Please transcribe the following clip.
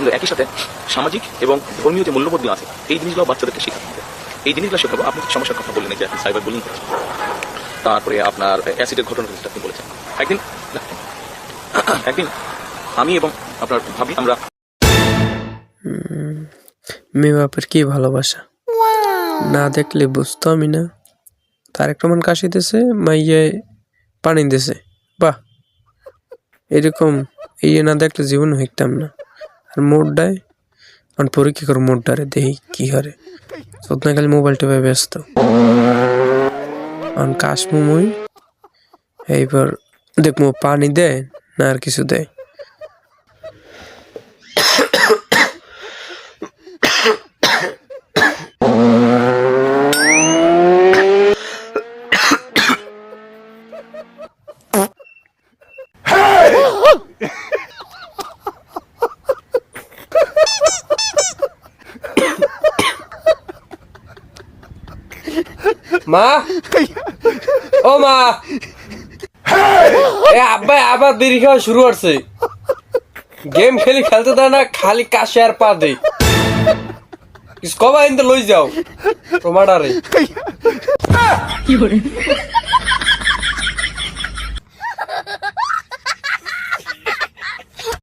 কিন্তু একই সাথে সামাজিক এবং ধর্মীয় যে মূল্যবোধ আছে এই জিনিসগুলো বাচ্চাদেরকে শেখাতে হবে। এই জিনিসগুলো শেখাবো। আপনি সমস্যার কথা বললেন যে আপনি সাইবার বুলিং করেছেন, তারপরে আপনার অ্যাসিডের ঘটনা আপনি বলেছেন। একদিন আমি এবং আপনার ভাবি আমরা মেয়ে বাপের কি ভালোবাসা না দেখলে বুঝতো আমি না। তারেক রহমান কাশি দিছে, মাইয়ে পানি দিছে, বাহ এরকম এই না দেখলে জীবন হইতাম না। আর মোড়টায় পরীক্ষা করো মোড়টারে দেখি কি হারে সত্যি খালি মোবাইল টেপে ব্যস্ত কাশমুমুই। এইবার দেখবো পানি দেয় না আর কিছু দেয়। মা, ও মা, আব্বা আবার বিড়ি খাওয়া শুরু করছে। গেম খেলতে দেয় না, খালি কাশে আর পা দেয়। কবা ইন্দে লই যাও তোমার